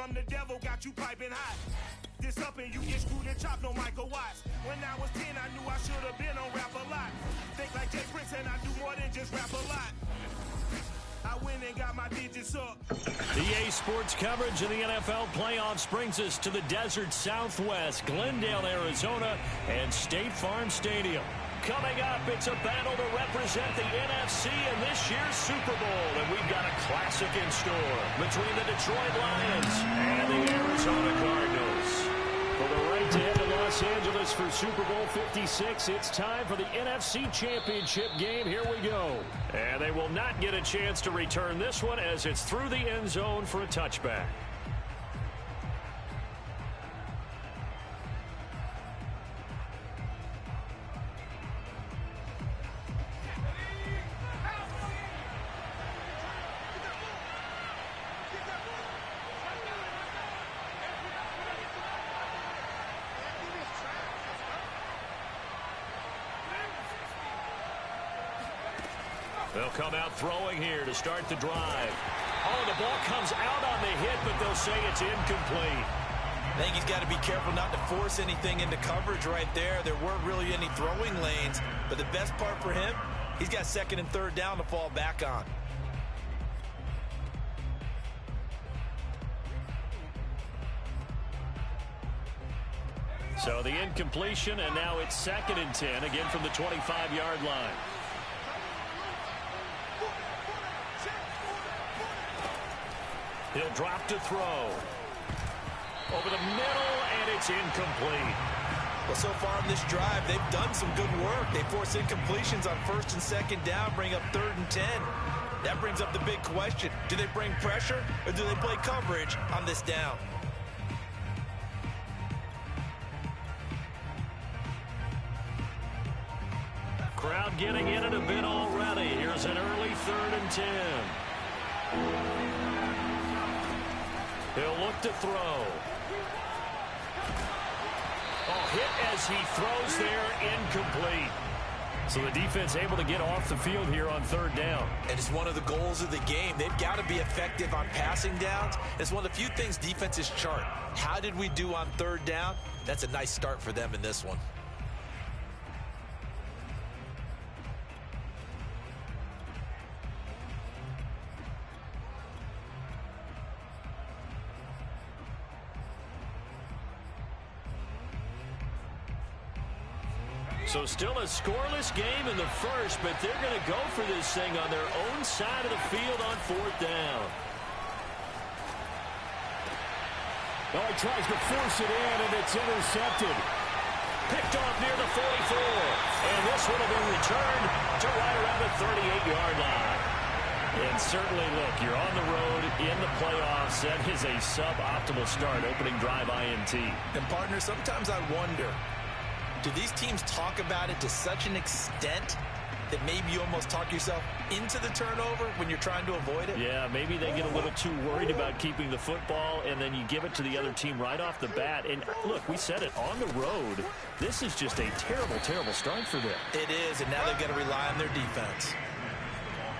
from the devil, got you piping hot. This up and you get screwed and chopped, no Michael Watts. When I was 10, I knew I should have been on Rap a Lot. Think like Jay Prince and I do more than just rap a lot. I went and got my digits up. EA Sports coverage of the NFL playoffs brings us to the desert Southwest, Glendale, Arizona, and State Farm Stadium. Coming up, it's a battle to represent the NFC in this year's Super Bowl, and we've got a classic in store between the Detroit Lions and the Arizona Cardinals. For the right to head to Los Angeles for Super Bowl 56, it's time for the NFC Championship game. Here we go. And they will not get a chance to return this one as it's through the end zone for a touchback. They'll come out throwing here to start the drive. Oh, the ball comes out on the hit, but they'll say it's incomplete. I think he's got to be careful not to force anything into coverage right there. There weren't really any throwing lanes, but the best part for him, he's got second and third down to fall back on. So the incompletion, and now it's 2nd and 10, again from the 25-yard line. He'll drop to throw. Over the middle, and it's incomplete. Well, so far in this drive, they've done some good work. They force incompletions on 1st and 2nd down, bring up 3rd and 10. That brings up the big question. Do they bring pressure, or do they play coverage on this down? Crowd getting in it a bit already. Here's an early 3rd and 10. He'll look to throw. Oh, hit as he throws there, incomplete. So the defense able to get off the field here on 3rd down. And it's one of the goals of the game. They've got to be effective on passing downs. It's one of the few things defenses chart. How did we do on 3rd down? That's a nice start for them in this one. So still a scoreless game in the first, but they're going to go for this thing on their own side of the field on 4th down. Oh, he tries to force it in, and it's intercepted. Picked off near the 44. And this one will be returned to right around the 38-yard line. And certainly, look, you're on the road in the playoffs. That is a suboptimal start, opening drive INT. And, partner, sometimes I wonder, do these teams talk about it to such an extent that maybe you almost talk yourself into the turnover when you're trying to avoid it? Yeah, maybe they get a little too worried about keeping the football, and then you give it to the other team right off the bat. And, look, we said it, on the road, this is just a terrible, terrible start for them. It is, and now they've got to rely on their defense.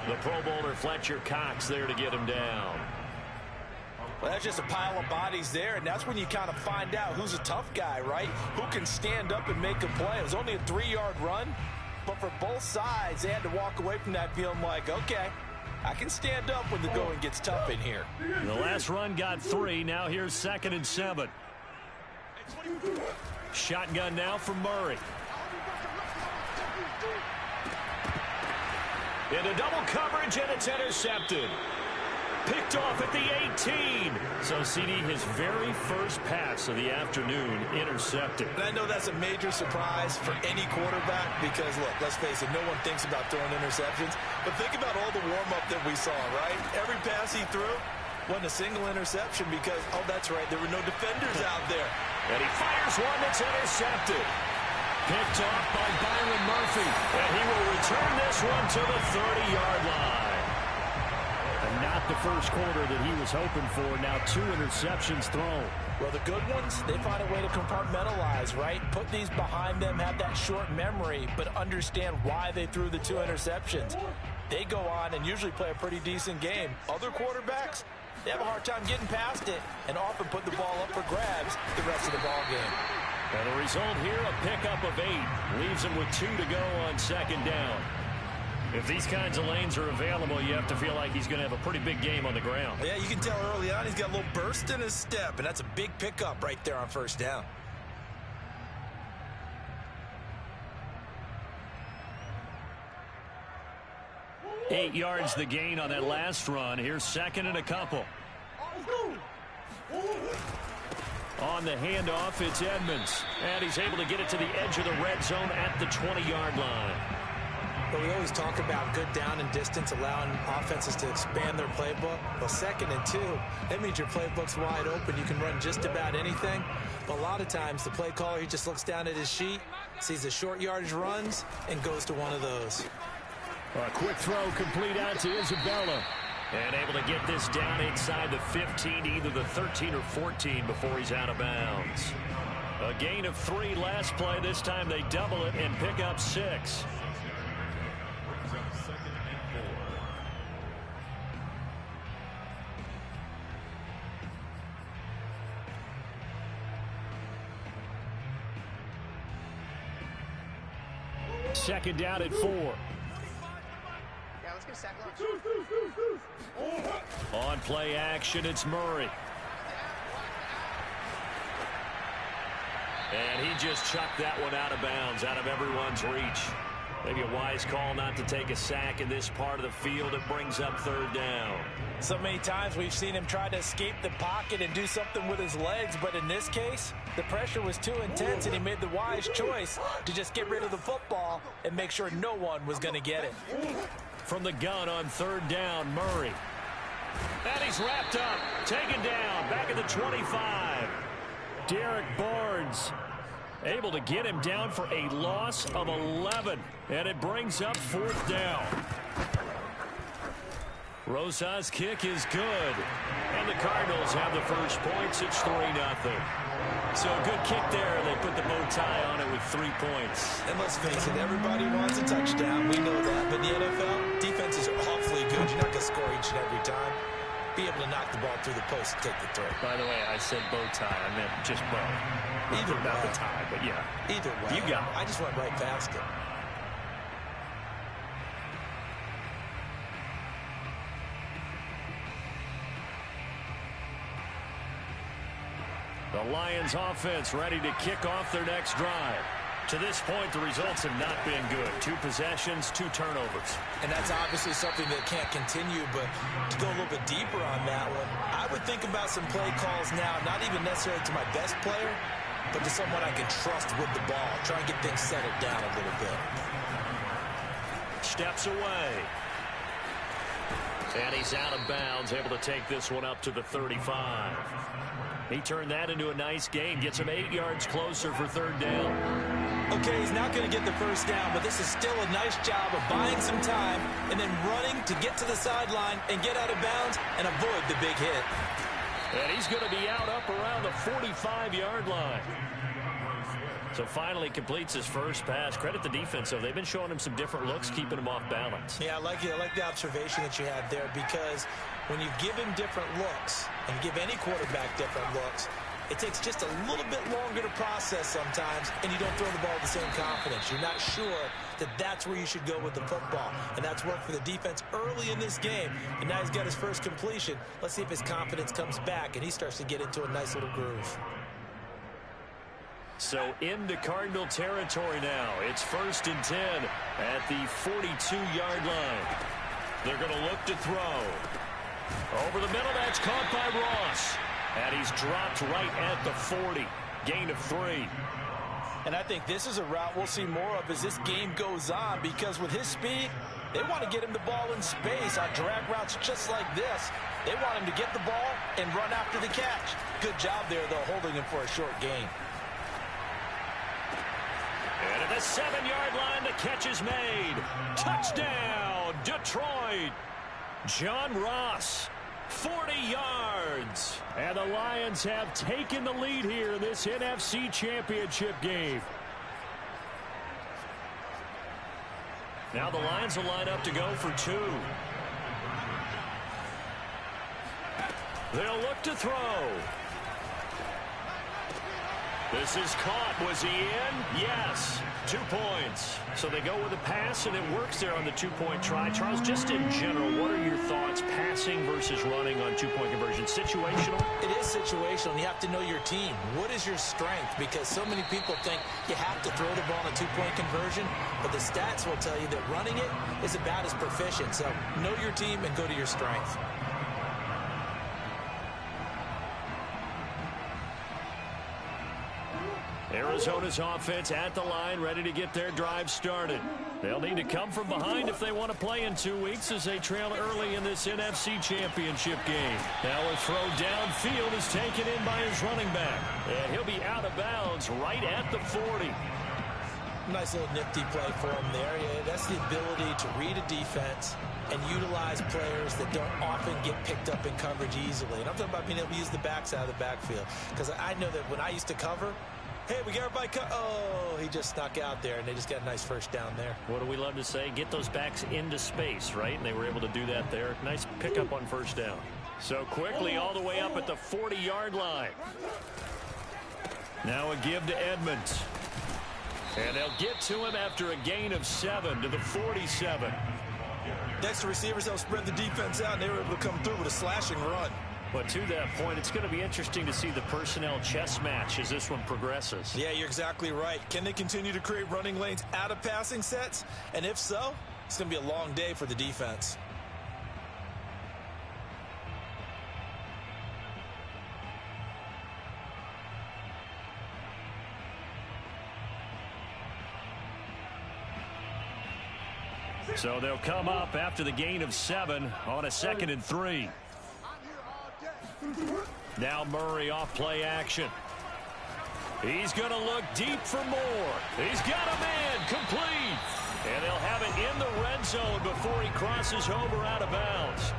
The Pro Bowler Fletcher Cox there to get him down. Well, that's just a pile of bodies there, and that's when you kind of find out who's a tough guy, right? Who can stand up and make a play. It was only a 3-yard run, but for both sides, they had to walk away from that feeling like, okay, I can stand up when the going gets tough in here. The last run got 3. Now here's 2nd and 7. Shotgun now for Murray. Into double coverage, and it's intercepted. Picked off at the 18. So, CD, his very first pass of the afternoon intercepted. And I know that's a major surprise for any quarterback because, look, let's face it, no one thinks about throwing interceptions. But think about all the warm-up that we saw, right? Every pass he threw wasn't a single interception because, oh, that's right, there were no defenders out there. And he fires one that's intercepted. Picked off by Byron Murphy. And he will return this one to the 30-yard line. And not the first quarter that he was hoping for. Now 2 interceptions thrown. Well, the good ones, they find a way to compartmentalize, right? Put these behind them, have that short memory, but understand why they threw the 2 interceptions. They go on and usually play a pretty decent game. Other quarterbacks, they have a hard time getting past it and often put the ball up for grabs the rest of the ball game. And the result here, a pickup of 8. Leaves them with 2 to go on second down. If these kinds of lanes are available, you have to feel like he's going to have a pretty big game on the ground. Yeah, you can tell early on he's got a little burst in his step, and that's a big pickup right there on first down. Eight yards the gain on that last run. Here's second and a couple. On the handoff, it's Edmonds. And he's able to get it to the edge of the red zone at the 20-yard line. Well, we always talk about good down and distance, allowing offenses to expand their playbook. Well, 2nd and 2, that means your playbook's wide open. You can run just about anything. But a lot of times, the play caller, he just looks down at his sheet, sees the short yardage runs, and goes to one of those. A quick throw complete out to Isabella. And able to get this down inside the 15, either the 13 or 14 before he's out of bounds. A gain of 3 last play. This time they double it and pick up 6. Second down at 4. Yeah, let's get a sack lunch. On play action, it's Murray. And he just chucked that one out of bounds, out of everyone's reach. Maybe a wise call not to take a sack in this part of the field. It brings up third down. So many times we've seen him try to escape the pocket and do something with his legs, but in this case, the pressure was too intense and he made the wise choice to just get rid of the football and make sure no one was going to get it. From the gun on third down, Murray. And he's wrapped up, taken down, back at the 25. Derek Barnes able to get him down for a loss of 11. And it brings up fourth down. Rosa's kick is good. And the Cardinals have the first points. It's 3-0. So a good kick there. They put the bow tie on it with 3 points. And let's face it, everybody wants a touchdown. We know that. But in the NFL, defenses are awfully good. You're not going to score each and every time. Be able to knock the ball through the post and take the throw. By the way, I said bow tie. I meant just bow. Either Not way. the tie, but yeah. Either way. You got it. I just went right past it. The Lions offense ready to kick off their next drive. To this point, the results have not been good. 2 possessions, 2 turnovers. And that's obviously something that can't continue, but to go a little bit deeper on that one, I would think about some play calls now, not even necessarily to my best player, but to someone I can trust with the ball. Try and get things settled down a little bit. Steps away. And he's out of bounds, able to take this one up to the 35. He turned that into a nice gain, gets him 8 yards closer for third down. Okay, he's not going to get the first down, but this is still a nice job of buying some time and then running to get to the sideline and get out of bounds and avoid the big hit. And he's going to be out up around the 45-yard line. So finally completes his first pass. Credit the defense, though. They've been showing him some different looks, keeping him off balance. Yeah, I like the observation that you had there, because when you give him different looks and give any quarterback different looks, it takes just a little bit longer to process sometimes, and you don't throw the ball with the same confidence. You're not sure that that's where you should go with the football, and that's worked for the defense early in this game, and now he's got his first completion. Let's see if his confidence comes back, and he starts to get into a nice little groove. So into Cardinal territory now. It's 1st and 10 at the 42-yard line. They're going to look to throw. Over the middle, that's caught by Ross. And he's dropped right at the 40. Gain of 3. And I think this is a route we'll see more of as this game goes on, because with his speed, they want to get him the ball in space on drag routes just like this. They want him to get the ball and run after the catch. Good job there, though, holding him for a short gain. And at the 7-yard line, the catch is made. Touchdown, Detroit. John Ross, 40 yards. And the Lions have taken the lead here in this NFC Championship game. Now the Lions will line up to go for 2. They'll look to throw. This is caught. Was he in? Yes. 2 points. So they go with a pass, and it works there on the two-point try. Charles, just in general, what are your thoughts passing versus running on two-point conversion? Situational? It is situational, and you have to know your team. What is your strength? Because so many people think you have to throw the ball on a two-point conversion, but the stats will tell you that running it is about as proficient. So know your team and go to your strength. Arizona's offense at the line, ready to get their drive started. They'll need to come from behind if they want to play in 2 weeks as they trail early in this NFC Championship game. Now a throw downfield is taken in by his running back. And he'll be out of bounds right at the 40. Nice little nifty play for him there. Yeah, that's the ability to read a defense and utilize players that don't often get picked up in coverage easily. And I'm talking about being able to use the backside of the backfield. Because I know that when I used to cover, hey, we got everybody oh, he just snuck out there, and they just got a nice first down there. What do we love to say? Get those backs into space, right? And they were able to do that there. Nice pickup on first down. So quickly all the way up at the 40-yard line. Now a give to Edmonds. And they'll get to him after a gain of 7 to the 47. Next to receivers, they'll spread the defense out, and they were able to come through with a slashing run. But to that point, it's going to be interesting to see the personnel chess match as this one progresses. Yeah, you're exactly right. Can they continue to create running lanes out of passing sets? And if so, it's going to be a long day for the defense. So they'll come up after the gain of 7 on a 2nd and 3. Now Murray off play action. He's going to look deep for more. He's got a man complete. And they'll have it in the red zone before he crosses over out of bounds.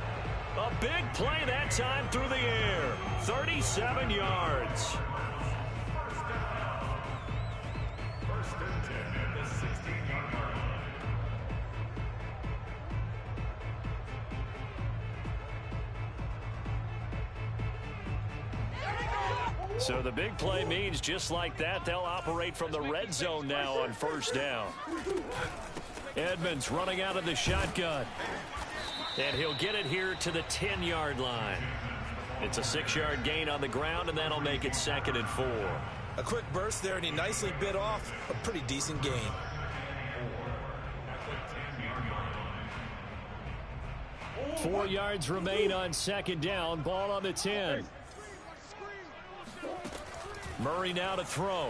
A big play that time through the air. 37 yards. So the big play means just like that, they'll operate from the red zone now on first down. Edmonds running out of the shotgun. And he'll get it here to the 10-yard line. It's a 6-yard gain on the ground, and that'll make it 2nd and 4. A quick burst there, and he nicely bit off a pretty decent gain. Four yards remain on 2nd down. Ball on the 10. Murray now to throw.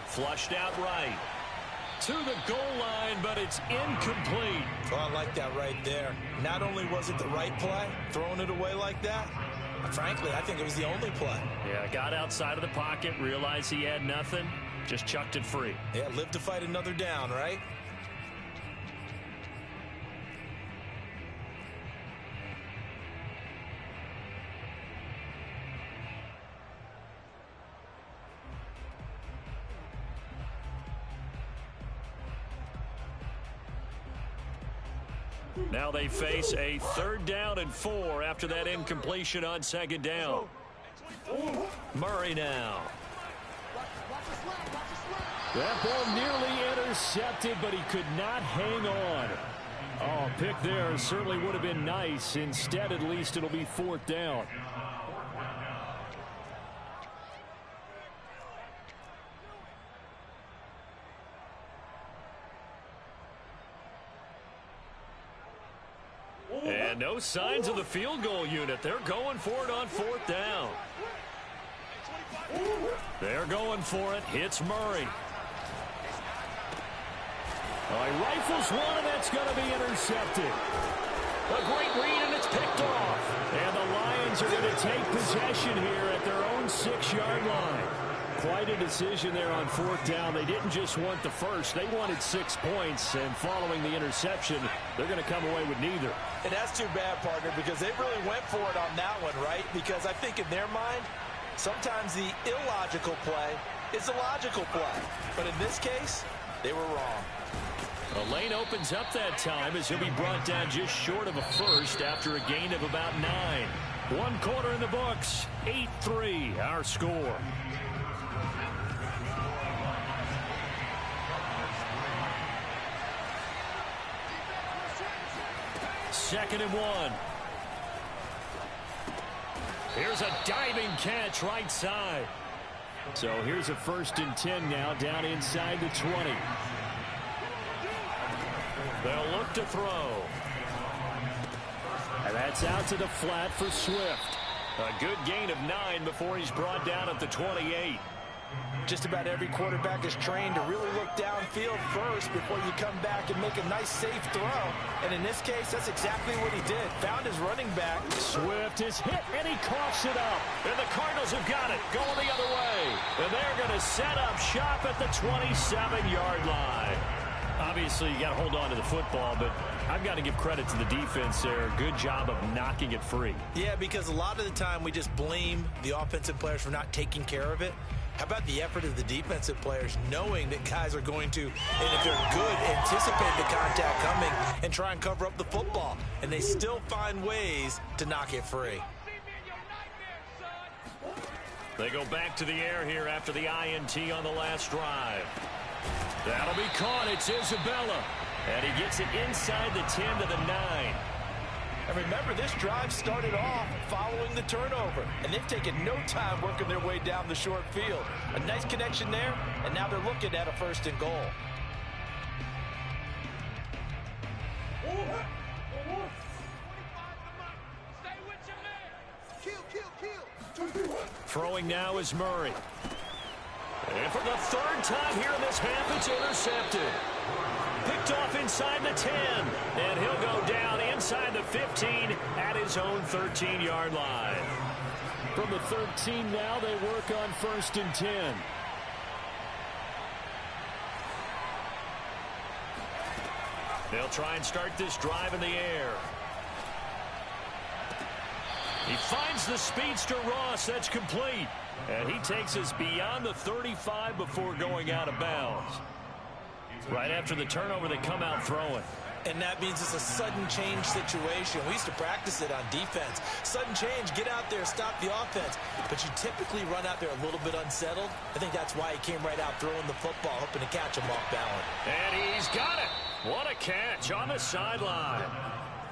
Flushed out right. To the goal line, but it's incomplete. Oh, I like that right there. Not only was it the right play, throwing it away like that, frankly, I think it was the only play. Yeah, got outside of the pocket, realized he had nothing, just chucked it free. Yeah, live to fight another down, right? Now they face a 3rd down and 4 after that incompletion on 2nd down. Murray now. That ball nearly intercepted, but he could not hang on. Oh, pick there certainly would have been nice. Instead, at least it'll be 4th down. And no signs of the field goal unit. They're going for it on 4th down. They're going for it. Hits Murray. Oh, he rifles one, and that's going to be intercepted. A great read, and it's picked off. And the Lions are going to take possession here at their own 6-yard line. Quite a decision there on 4th down. They didn't just want the first. They wanted 6 points, and following the interception, they're going to come away with neither. And that's too bad, partner, because they really went for it on that one, right? Because I think in their mind, sometimes the illogical play is the logical play. But in this case, they were wrong. The lane opens up that time as he'll be brought down just short of a first after a gain of about 9. One quarter in the books. 8-3, our score. Second and 1. Here's a diving catch right side. So here's a 1st and 10 now down inside the 20. They'll look to throw. And that's out to the flat for Swift. A good gain of 9 before he's brought down at the 28. Just about every quarterback is trained to really look downfield first before you come back and make a nice, safe throw. And in this case, that's exactly what he did. Found his running back. Swift is hit, and he coughs it up. And the Cardinals have got it, going the other way. And they're going to set up shop at the 27-yard line. Obviously, you got to hold on to the football, but I've got to give credit to the defense there. Good job of knocking it free. Yeah, because a lot of the time we just blame the offensive players for not taking care of it. How about the effort of the defensive players knowing that guys are going to, and if they're good, anticipate the contact coming and try and cover up the football. And they still find ways to knock it free. They go back to the air here after the INT on the last drive. That'll be caught. It's Isabella. And he gets it inside the 10 to the 9. And remember, this drive started off following the turnover. And they've taken no time working their way down the short field. A nice connection there, and now they're looking at a 1st and goal. Throwing now is Murray. And for the 3rd time here in this half, it's intercepted. Picked off inside the 10. And he'll go down inside the 15 at his own 13-yard line. From the 13 now, they work on 1st and 10. They'll try and start this drive in the air. He finds the speedster Ross. That's complete. And he takes us beyond the 35 before going out of bounds. Right after the turnover, they come out throwing. And that means it's a sudden change situation. We used to practice it on defense. Sudden change, get out there, stop the offense. But you typically run out there a little bit unsettled. I think that's why he came right out throwing the football, hoping to catch him off balance. And he's got it. What a catch on the sideline.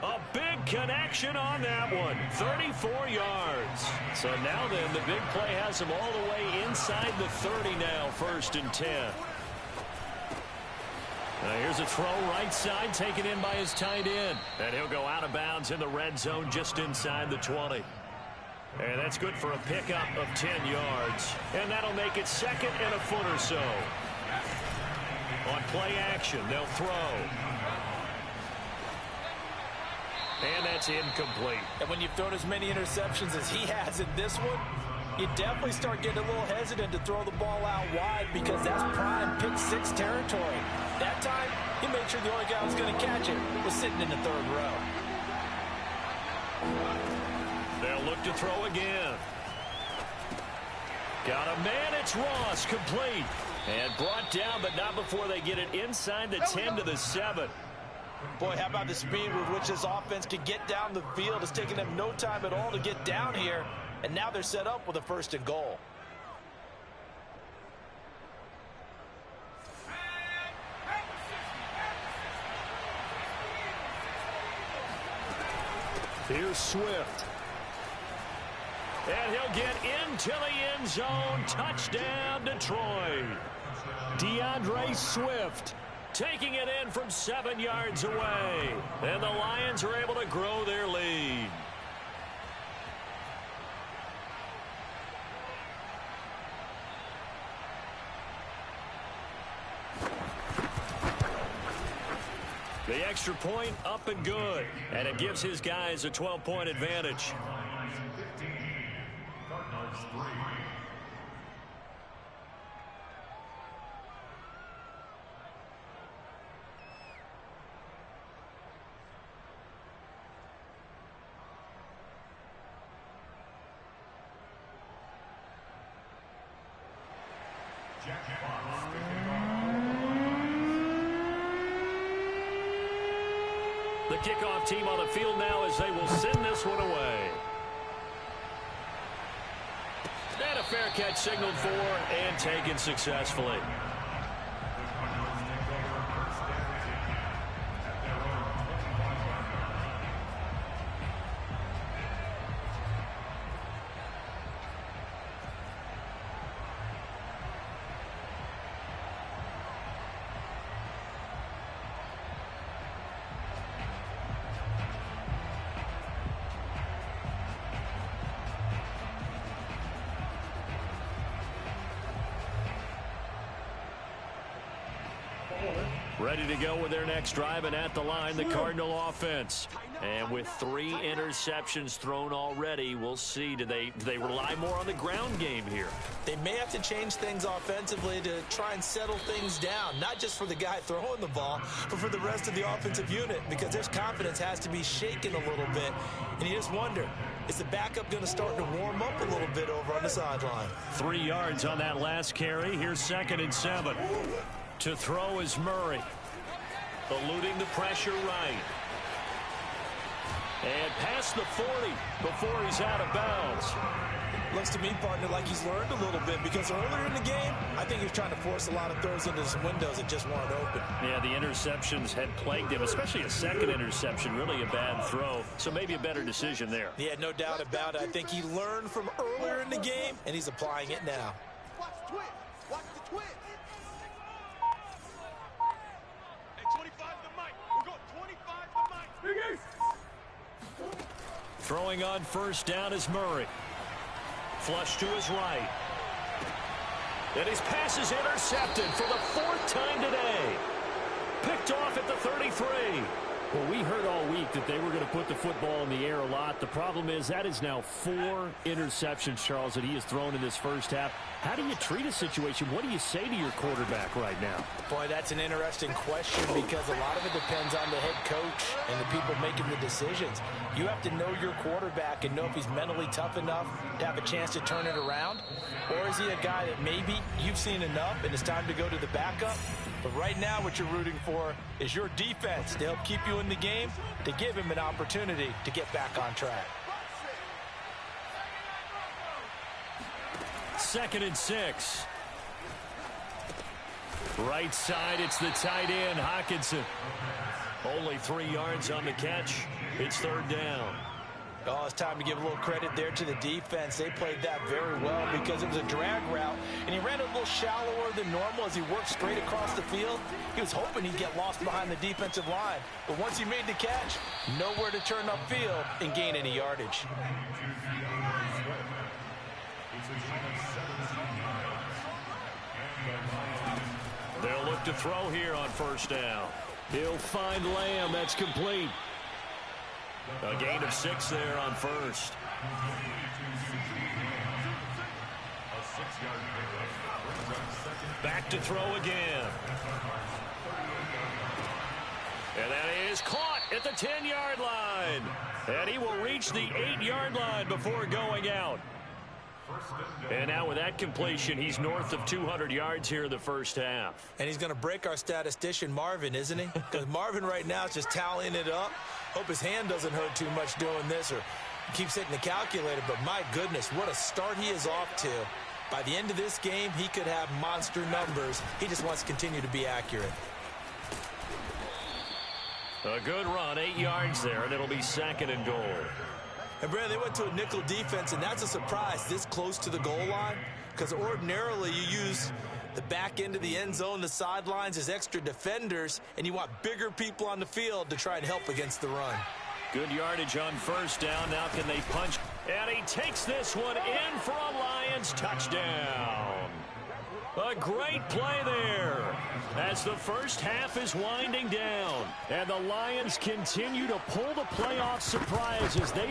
A big connection on that one. 34 yards. So now then, the big play has him all the way inside the 30 now, 1st and 10. Now here's a throw right side, taken in by his tight end. And he'll go out of bounds in the red zone just inside the 20. And that's good for a pickup of 10 yards. And that'll make it 2nd and a foot or so. On play action, they'll throw. And that's incomplete. And when you've thrown as many interceptions as he has in this one, you definitely start getting a little hesitant to throw the ball out wide because that's prime pick 6 territory. That time, he made sure the only guy who was going to catch it was sitting in the 3rd row. They'll look to throw again. Got a man, it's Ross, complete. And brought down, but not before they get it inside the 10 to the 7. Boy, how about the speed with which this offense can get down the field? It's taken them no time at all to get down here. And now they're set up with a 1st and goal. Here's Swift. And he'll get into the end zone. Touchdown, Detroit. DeAndre Swift taking it in from 7 yards away. And the Lions are able to grow their lead. The extra point up and good. And it gives his guys a 12-point advantage. The kickoff team on the field now as they will send this one away. fair catch signaled for and taken successfully. Ready to go with their next drive, and at the line, the Cardinal offense. And with 3 interceptions thrown already, we'll see. Do they rely more on the ground game here? They may have to change things offensively to try and settle things down, not just for the guy throwing the ball, but for the rest of the offensive unit, because their confidence has to be shaken a little bit. And you just wonder, is the backup going to start to warm up a little bit over on the sideline? 3 yards on that last carry. Here's 2nd and 7. To throw is Murray. Eluding the pressure right. And past the 40 before he's out of bounds. Looks to me, partner, like he's learned a little bit, because earlier in the game, I think he was trying to force a lot of throws into some windows that just weren't open. Yeah, the interceptions had plagued him, especially a 2nd interception, really a bad throw. So maybe a better decision there. Yeah, no doubt about it. I think he learned from earlier in the game, and he's applying it now. Watch the twist. Watch the twist. Hey, 25 to Mike. We're going 25 to Mike. Big Ace. Throwing on 1st down is Murray. Flush to his right. And his pass is intercepted for the 4th time today. Picked off at the 33. Well, we heard all week that they were going to put the football in the air a lot. The problem is that is now 4 interceptions, Charles, that he has thrown in this first half. How do you treat a situation? What do you say to your quarterback right now? Boy, that's an interesting question, because a lot of it depends on the head coach and the people making the decisions. You have to know your quarterback and know if he's mentally tough enough to have a chance to turn it around, or is he a guy that maybe you've seen enough and it's time to go to the backup? But right now what you're rooting for is your defense to help keep you in the game, to give him an opportunity to get back on track. 2nd and 6. Right side, it's the tight end, Hockenson. Only 3 yards on the catch. It's 3rd down. Oh, it's time to give a little credit there to the defense. They played that very well, because it was a drag route, and he ran a little shallower than normal as he worked straight across the field. He was hoping he'd get lost behind the defensive line, but once he made the catch, nowhere to turn upfield and gain any yardage. They'll look to throw here on 1st down. He'll find Lamb. That's complete. A gain of 6 there on 1st. Back to throw again. And that is caught at the 10-yard line. And he will reach the 8-yard line before going out. And now with that completion, he's north of 200 yards here in the first half. And he's going to break our statistician, Marvin, isn't he? Because Marvin right now is just tallying it up. Hope his hand doesn't hurt too much doing this, or keeps hitting the calculator. But my goodness, what a start he is off to. By the end of this game, he could have monster numbers. He just wants to continue to be accurate. A good run, 8 yards there, and it'll be 2nd and goal. And, Brad, they went to a nickel defense, and that's a surprise this close to the goal line, because ordinarily you use the back end of the end zone, the sidelines, as extra defenders, and you want bigger people on the field to try and help against the run. Good yardage on 1st down. Now can they punch? And he takes this one in for a Lions touchdown. A great play there as the first half is winding down. And the Lions continue to pull the playoff surprise as they